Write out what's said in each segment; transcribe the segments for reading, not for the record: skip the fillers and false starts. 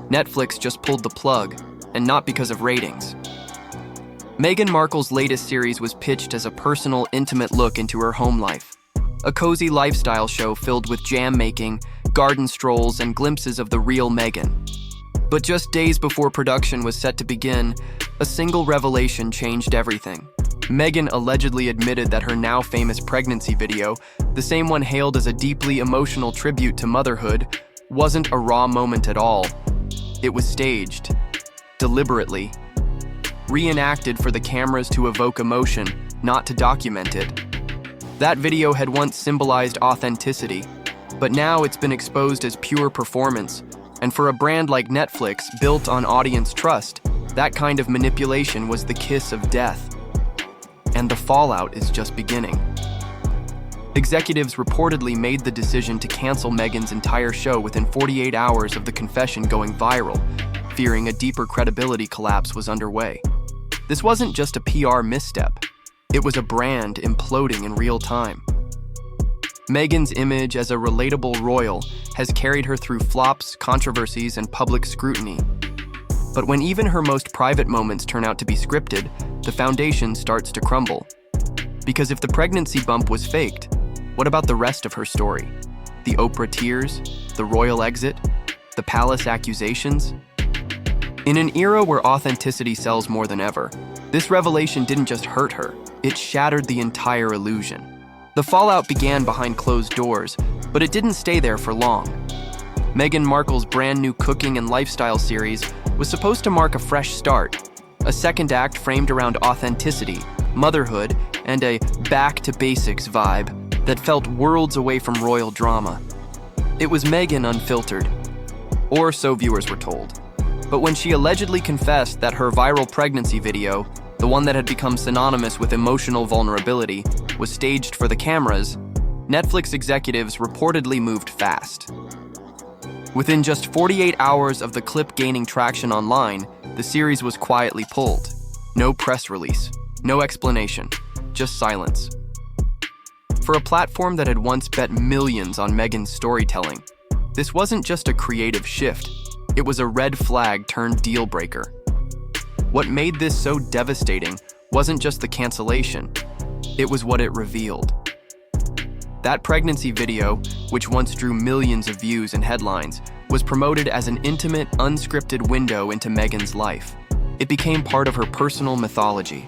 Netflix just pulled the plug, and not because of ratings. Meghan Markle's latest series was pitched as a personal, intimate look into her home life. A cozy lifestyle show filled with jam-making, garden strolls, and glimpses of the real Meghan. But just days before production was set to begin, a single revelation changed everything. Meghan allegedly admitted that her now famous pregnancy video, the same one hailed as a deeply emotional tribute to motherhood, wasn't a raw moment at all. It was staged, deliberately, reenacted for the cameras to evoke emotion, not to document it. That video had once symbolized authenticity, but now it's been exposed as pure performance. And for a brand like Netflix, built on audience trust, that kind of manipulation was the kiss of death. And the fallout is just beginning. Executives reportedly made the decision to cancel Meghan's entire show within 48 hours of the confession going viral, fearing a deeper credibility collapse was underway. This wasn't just a PR misstep. It was a brand imploding in real time. Meghan's image as a relatable royal has carried her through flops, controversies, and public scrutiny. But when even her most private moments turn out to be scripted, the foundation starts to crumble. Because if the pregnancy bump was faked, what about the rest of her story? The Oprah tears, the royal exit, the palace accusations? In an era where authenticity sells more than ever, this revelation didn't just hurt her, it shattered the entire illusion. The fallout began behind closed doors, but it didn't stay there for long. Meghan Markle's brand new cooking and lifestyle series was supposed to mark a fresh start, a second act framed around authenticity, motherhood, and a back-to-basics vibe that felt worlds away from royal drama. It was Meghan unfiltered, or so viewers were told. But when she allegedly confessed that her viral pregnancy video, the one that had become synonymous with emotional vulnerability, was staged for the cameras, Netflix executives reportedly moved fast. Within just 48 hours of the clip gaining traction online, the series was quietly pulled. No press release, no explanation, just silence. For a platform that had once bet millions on Meghan's storytelling, this wasn't just a creative shift, it was a red flag turned deal breaker. What made this so devastating wasn't just the cancellation, it was what it revealed. That pregnancy video, which once drew millions of views and headlines, was promoted as an intimate, unscripted window into Meghan's life. It became part of her personal mythology.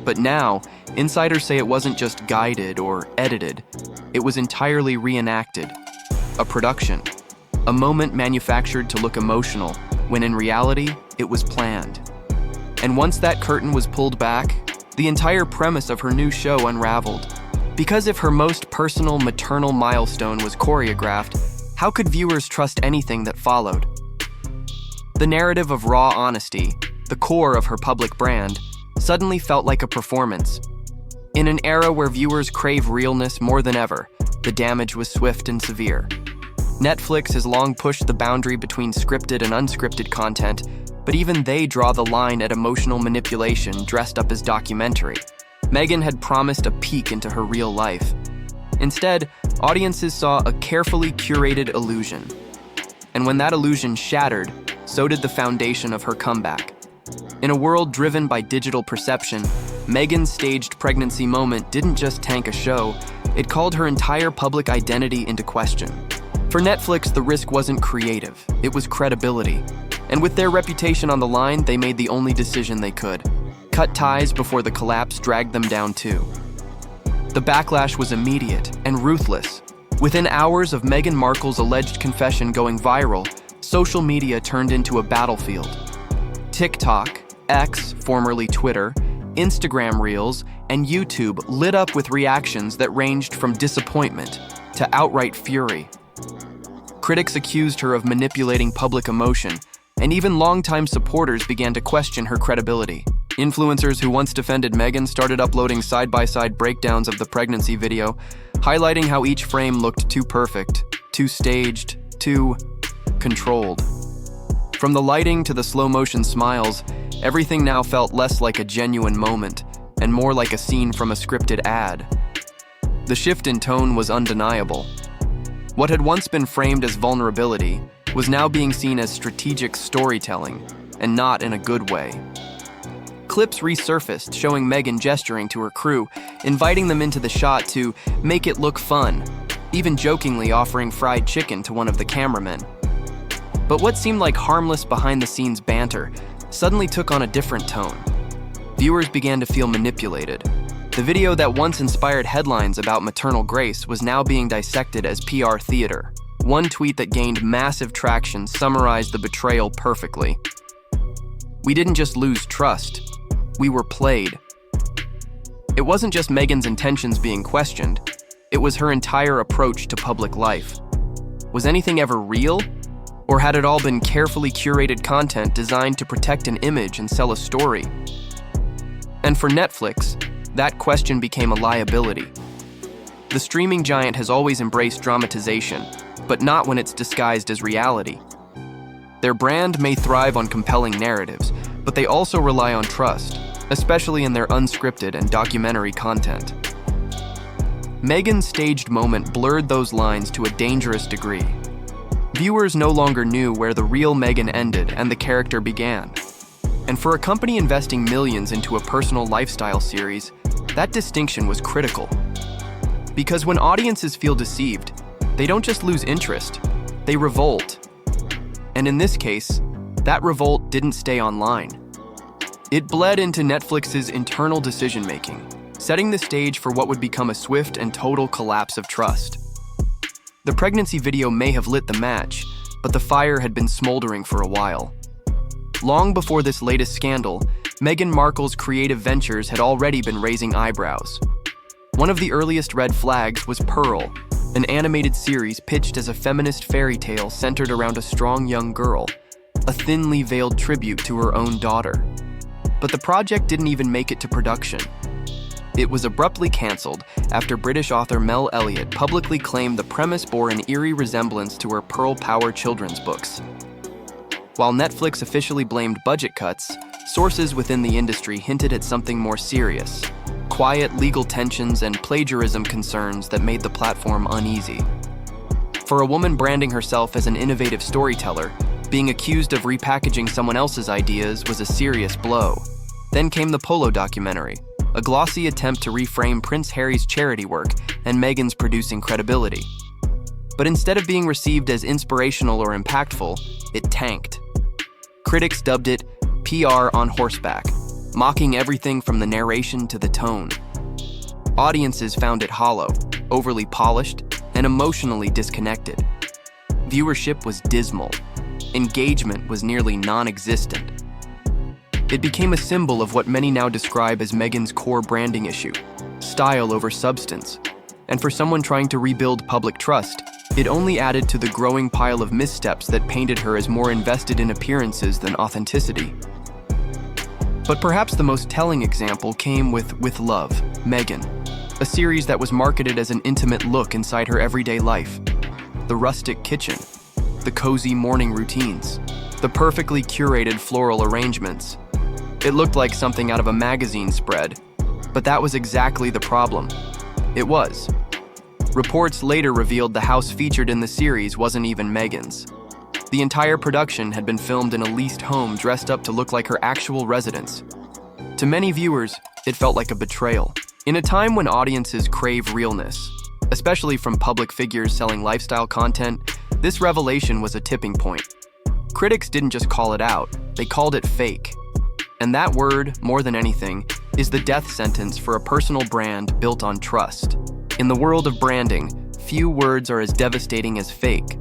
But now, insiders say it wasn't just guided or edited, it was entirely reenacted. A production. A moment manufactured to look emotional, when in reality, it was planned. And once that curtain was pulled back, the entire premise of her new show unraveled. Because if her most personal maternal milestone was choreographed, how could viewers trust anything that followed? The narrative of raw honesty, the core of her public brand, suddenly felt like a performance. In an era where viewers crave realness more than ever, the damage was swift and severe. Netflix has long pushed the boundary between scripted and unscripted content, but even they draw the line at emotional manipulation dressed up as documentary. Meghan had promised a peek into her real life. Instead, audiences saw a carefully curated illusion. And when that illusion shattered, so did the foundation of her comeback. In a world driven by digital perception, Meghan's staged pregnancy moment didn't just tank a show, it called her entire public identity into question. For Netflix, the risk wasn't creative, it was credibility. And with their reputation on the line, they made the only decision they could. Cut ties before the collapse dragged them down too. The backlash was immediate and ruthless. Within hours of Meghan Markle's alleged confession going viral, social media turned into a battlefield. TikTok, X, formerly Twitter, Instagram Reels, and YouTube lit up with reactions that ranged from disappointment to outright fury. Critics accused her of manipulating public emotion, and even longtime supporters began to question her credibility. Influencers who once defended Meghan started uploading side-by-side breakdowns of the pregnancy video, highlighting how each frame looked too perfect, too staged, too controlled. From the lighting to the slow-motion smiles, everything now felt less like a genuine moment and more like a scene from a scripted ad. The shift in tone was undeniable. What had once been framed as vulnerability, was now being seen as strategic storytelling, and not in a good way. Clips resurfaced showing Meghan gesturing to her crew, inviting them into the shot to make it look fun, even jokingly offering fried chicken to one of the cameramen. But what seemed like harmless behind-the-scenes banter suddenly took on a different tone. Viewers began to feel manipulated. The video that once inspired headlines about maternal grace was now being dissected as PR theater. One tweet that gained massive traction summarized the betrayal perfectly. "We didn't just lose trust, we were played." It wasn't just Meghan's intentions being questioned, it was her entire approach to public life. Was anything ever real? Or had it all been carefully curated content designed to protect an image and sell a story? And for Netflix, that question became a liability. The streaming giant has always embraced dramatization, but not when it's disguised as reality. Their brand may thrive on compelling narratives, but they also rely on trust, especially in their unscripted and documentary content. Meghan's staged moment blurred those lines to a dangerous degree. Viewers no longer knew where the real Meghan ended and the character began. And for a company investing millions into a personal lifestyle series, that distinction was critical. Because when audiences feel deceived, they don't just lose interest, they revolt. And in this case, that revolt didn't stay online. It bled into Netflix's internal decision-making, setting the stage for what would become a swift and total collapse of trust. The pregnancy video may have lit the match, but the fire had been smoldering for a while. Long before this latest scandal, Meghan Markle's creative ventures had already been raising eyebrows. One of the earliest red flags was Pearl, an animated series pitched as a feminist fairy tale centered around a strong young girl, a thinly veiled tribute to her own daughter. But the project didn't even make it to production. It was abruptly cancelled after British author Mel Elliott publicly claimed the premise bore an eerie resemblance to her Pearl Power children's books. While Netflix officially blamed budget cuts, sources within the industry hinted at something more serious: quiet legal tensions and plagiarism concerns that made the platform uneasy. For a woman branding herself as an innovative storyteller, being accused of repackaging someone else's ideas was a serious blow. Then came the Polo documentary, a glossy attempt to reframe Prince Harry's charity work and Meghan's producing credibility. But instead of being received as inspirational or impactful, it tanked. Critics dubbed it PR on horseback, mocking everything from the narration to the tone. Audiences found it hollow, overly polished, and emotionally disconnected. Viewership was dismal. Engagement was nearly non-existent. It became a symbol of what many now describe as Meghan's core branding issue: style over substance. And for someone trying to rebuild public trust, it only added to the growing pile of missteps that painted her as more invested in appearances than authenticity. But perhaps the most telling example came with Love, Meghan, a series that was marketed as an intimate look inside her everyday life. The rustic kitchen, the cozy morning routines, the perfectly curated floral arrangements. It looked like something out of a magazine spread, but that was exactly the problem. It was. Reports later revealed the house featured in the series wasn't even Meghan's. The entire production had been filmed in a leased home dressed up to look like her actual residence. To many viewers, it felt like a betrayal. In a time when audiences crave realness, especially from public figures selling lifestyle content, this revelation was a tipping point. Critics didn't just call it out, they called it fake. And that word, more than anything, is the death sentence for a personal brand built on trust. In the world of branding, few words are as devastating as fake.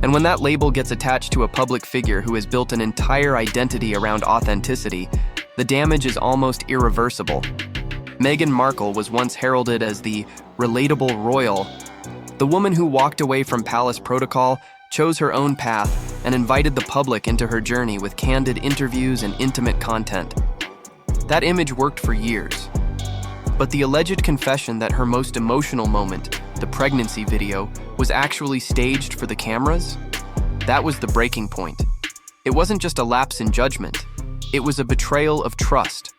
And when that label gets attached to a public figure who has built an entire identity around authenticity, the damage is almost irreversible. Meghan Markle was once heralded as the relatable royal. The woman who walked away from palace protocol, chose her own path, and invited the public into her journey with candid interviews and intimate content. That image worked for years. But the alleged confession that her most emotional moment, the pregnancy video, was actually staged for the cameras? That was the breaking point. It wasn't just a lapse in judgment, it was a betrayal of trust.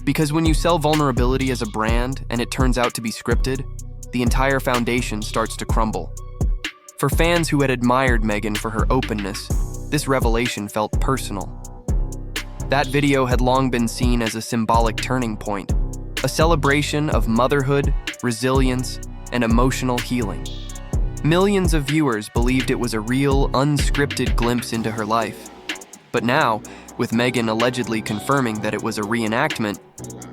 Because when you sell vulnerability as a brand and it turns out to be scripted, the entire foundation starts to crumble. For fans who had admired Meghan for her openness, this revelation felt personal. That video had long been seen as a symbolic turning point, a celebration of motherhood, resilience, and emotional healing. Millions of viewers believed it was a real, unscripted glimpse into her life. But now, with Meghan allegedly confirming that it was a reenactment,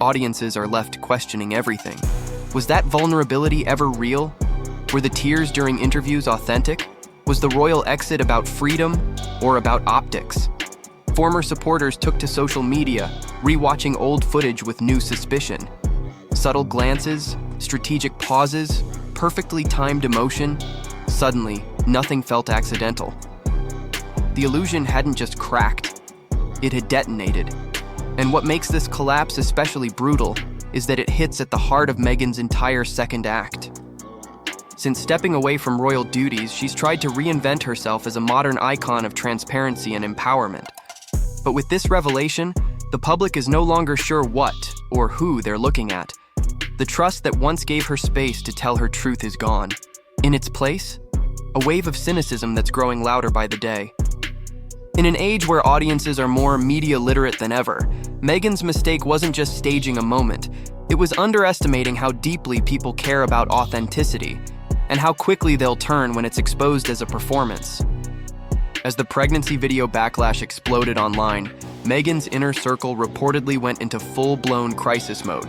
audiences are left questioning everything. Was that vulnerability ever real? Were the tears during interviews authentic? Was the royal exit about freedom or about optics? Former supporters took to social media, rewatching old footage with new suspicion. Subtle glances, strategic pauses, perfectly timed emotion. Suddenly, nothing felt accidental. The illusion hadn't just cracked, it had detonated. And what makes this collapse especially brutal is that it hits at the heart of Meghan's entire second act. Since stepping away from royal duties, she's tried to reinvent herself as a modern icon of transparency and empowerment. But with this revelation, the public is no longer sure what or who they're looking at. The trust that once gave her space to tell her truth is gone. In its place, a wave of cynicism that's growing louder by the day. In an age where audiences are more media literate than ever, Meghan's mistake wasn't just staging a moment. It was underestimating how deeply people care about authenticity and how quickly they'll turn when it's exposed as a performance. As the pregnancy video backlash exploded online, Meghan's inner circle reportedly went into full-blown crisis mode.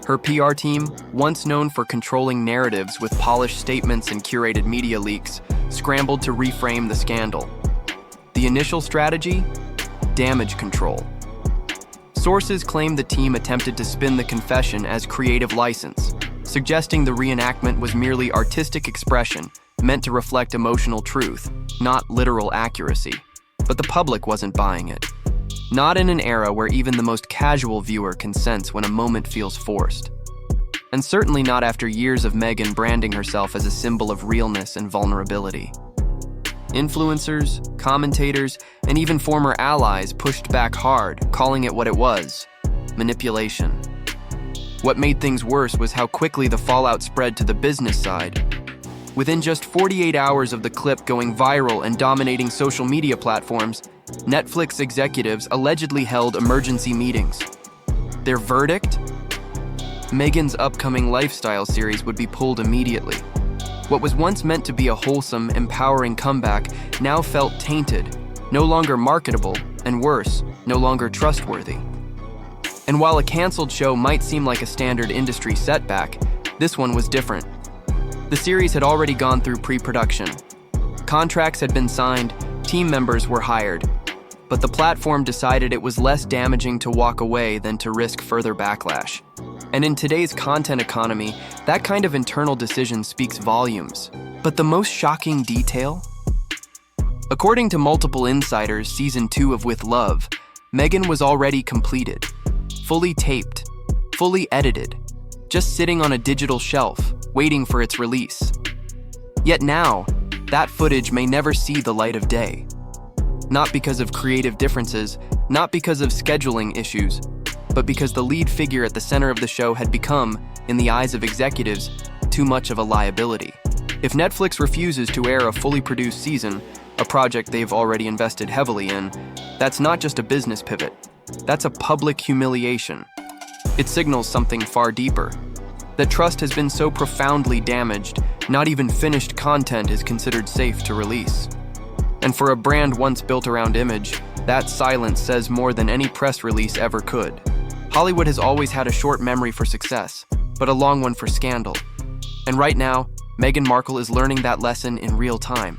Her PR team, once known for controlling narratives with polished statements and curated media leaks, scrambled to reframe the scandal. The initial strategy? Damage control. Sources claim the team attempted to spin the confession as creative license, suggesting the reenactment was merely artistic expression meant to reflect emotional truth, not literal accuracy. But the public wasn't buying it. Not in an era where even the most casual viewer can sense when a moment feels forced. And certainly not after years of Meghan branding herself as a symbol of realness and vulnerability. Influencers, commentators, and even former allies pushed back hard, calling it what it was: manipulation. What made things worse was how quickly the fallout spread to the business side. Within just 48 hours of the clip going viral and dominating social media platforms, Netflix executives allegedly held emergency meetings. Their verdict? Meghan's upcoming lifestyle series would be pulled immediately. What was once meant to be a wholesome, empowering comeback now felt tainted, no longer marketable, and worse, no longer trustworthy. And while a canceled show might seem like a standard industry setback, this one was different. The series had already gone through pre-production. Contracts had been signed, team members were hired, but the platform decided it was less damaging to walk away than to risk further backlash. And in today's content economy, that kind of internal decision speaks volumes. But the most shocking detail? According to multiple insiders, Season 2 of With Love, Meghan was already completed, fully taped, fully edited, just sitting on a digital shelf, waiting for its release. Yet now, that footage may never see the light of day. Not because of creative differences, not because of scheduling issues, but because the lead figure at the center of the show had become, in the eyes of executives, too much of a liability. If Netflix refuses to air a fully produced season, a project they've already invested heavily in, that's not just a business pivot. That's a public humiliation. It signals something far deeper. That trust has been so profoundly damaged, not even finished content is considered safe to release. And for a brand once built around image, that silence says more than any press release ever could. Hollywood has always had a short memory for success, but a long one for scandal. And right now, Meghan Markle is learning that lesson in real time.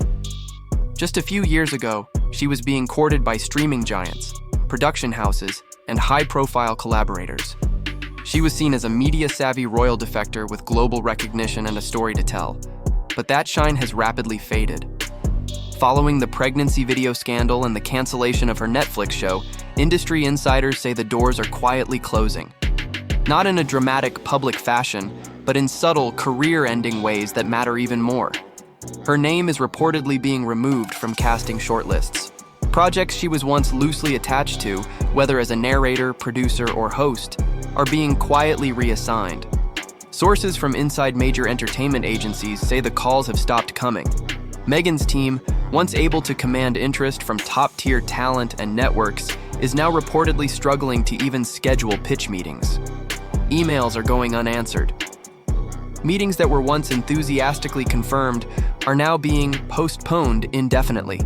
Just a few years ago, she was being courted by streaming giants, production houses, and high-profile collaborators. She was seen as a media-savvy royal defector with global recognition and a story to tell. But that shine has rapidly faded. Following the pregnancy video scandal and the cancellation of her Netflix show, industry insiders say the doors are quietly closing. Not in a dramatic public fashion, but in subtle, career-ending ways that matter even more. Her name is reportedly being removed from casting shortlists. Projects she was once loosely attached to, whether as a narrator, producer, or host, are being quietly reassigned. Sources from inside major entertainment agencies say the calls have stopped coming. Meghan's team, once able to command interest from top-tier talent and networks, is now reportedly struggling to even schedule pitch meetings. Emails are going unanswered. Meetings that were once enthusiastically confirmed are now being postponed indefinitely.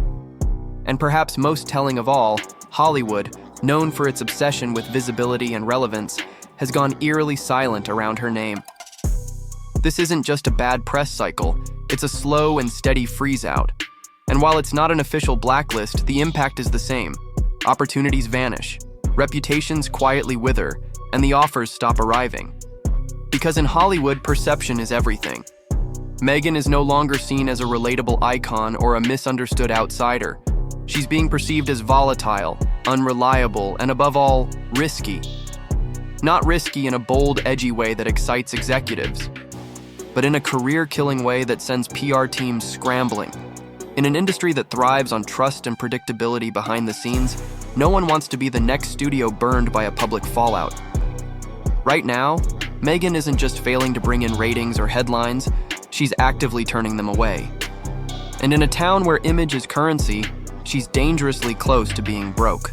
And perhaps most telling of all, Hollywood, known for its obsession with visibility and relevance, has gone eerily silent around her name. This isn't just a bad press cycle, it's a slow and steady freeze-out. And while it's not an official blacklist, the impact is the same. Opportunities vanish, reputations quietly wither, and the offers stop arriving. Because in Hollywood, perception is everything. Meghan is no longer seen as a relatable icon or a misunderstood outsider. She's being perceived as volatile, unreliable, and above all, risky. Not risky in a bold, edgy way that excites executives, but in a career-killing way that sends PR teams scrambling. In an industry that thrives on trust and predictability behind the scenes, no one wants to be the next studio burned by a public fallout. Right now, Meghan isn't just failing to bring in ratings or headlines, she's actively turning them away. And in a town where image is currency, she's dangerously close to being broke.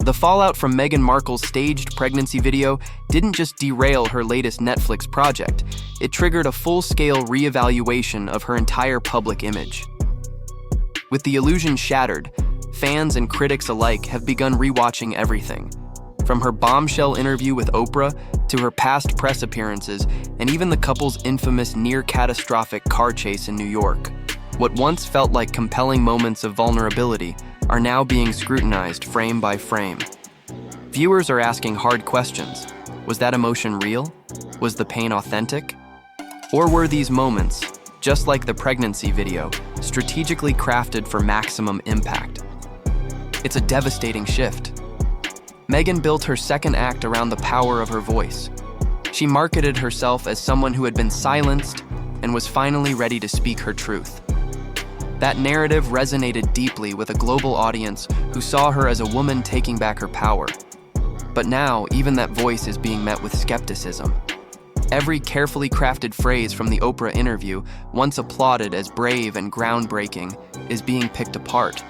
The fallout from Meghan Markle's staged pregnancy video didn't just derail her latest Netflix project, it triggered a full-scale reevaluation of her entire public image. With the illusion shattered, fans and critics alike have begun rewatching everything. From her bombshell interview with Oprah to her past press appearances and even the couple's infamous near-catastrophic car chase in New York. What once felt like compelling moments of vulnerability are now being scrutinized frame by frame. Viewers are asking hard questions. Was that emotion real? Was the pain authentic? Or were these moments, just like the pregnancy video, strategically crafted for maximum impact? It's a devastating shift. Meghan built her second act around the power of her voice. She marketed herself as someone who had been silenced and was finally ready to speak her truth. That narrative resonated deeply with a global audience who saw her as a woman taking back her power. But now, even that voice is being met with skepticism. Every carefully crafted phrase from the Oprah interview, once applauded as brave and groundbreaking, is being picked apart.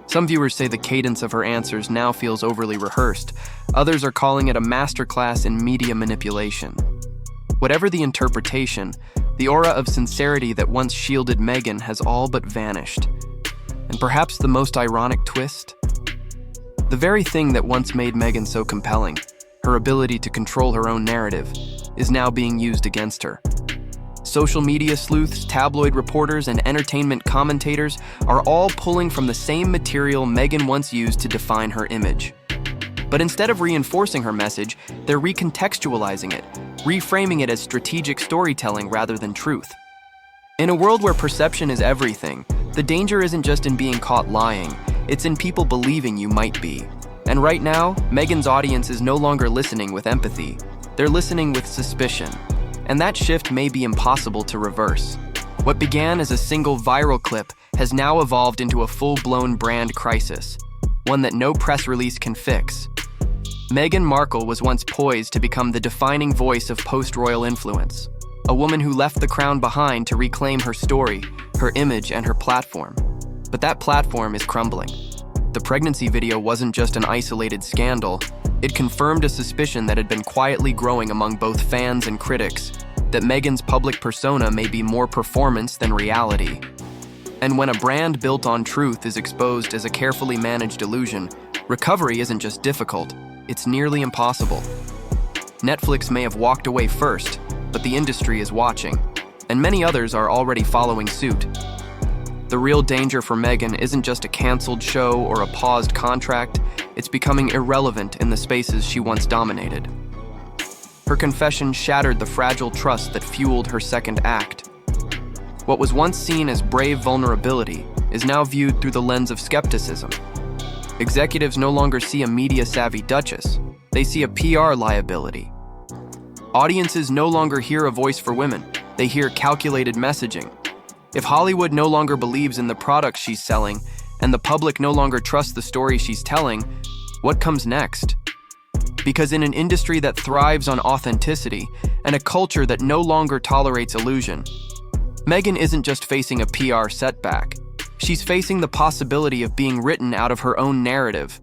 Some viewers say the cadence of her answers now feels overly rehearsed. Others are calling it a masterclass in media manipulation. Whatever the interpretation, the aura of sincerity that once shielded Meghan has all but vanished. And perhaps the most ironic twist? The very thing that once made Meghan so compelling, her ability to control her own narrative, is now being used against her. Social media sleuths, tabloid reporters, and entertainment commentators are all pulling from the same material Meghan once used to define her image. But instead of reinforcing her message, they're recontextualizing it, reframing it as strategic storytelling rather than truth. In a world where perception is everything, the danger isn't just in being caught lying, it's in people believing you might be. And right now, Meghan's audience is no longer listening with empathy. They're listening with suspicion. And that shift may be impossible to reverse. What began as a single viral clip has now evolved into a full-blown brand crisis, one that no press release can fix. Meghan Markle was once poised to become the defining voice of post-royal influence, a woman who left the crown behind to reclaim her story, her image, and her platform. But that platform is crumbling. The pregnancy video wasn't just an isolated scandal, it confirmed a suspicion that had been quietly growing among both fans and critics, that Meghan's public persona may be more performance than reality. And when a brand built on truth is exposed as a carefully managed illusion, recovery isn't just difficult, it's nearly impossible. Netflix may have walked away first, but the industry is watching, and many others are already following suit. The real danger for Meghan isn't just a canceled show or a paused contract, it's becoming irrelevant in the spaces she once dominated. Her confession shattered the fragile trust that fueled her second act. What was once seen as brave vulnerability is now viewed through the lens of skepticism. Executives no longer see a media-savvy duchess, they see a PR liability. Audiences no longer hear a voice for women, they hear calculated messaging. If Hollywood no longer believes in the products she's selling, and the public no longer trusts the story she's telling, what comes next? Because in an industry that thrives on authenticity, and a culture that no longer tolerates illusion, Meghan isn't just facing a PR setback. She's facing the possibility of being written out of her own narrative.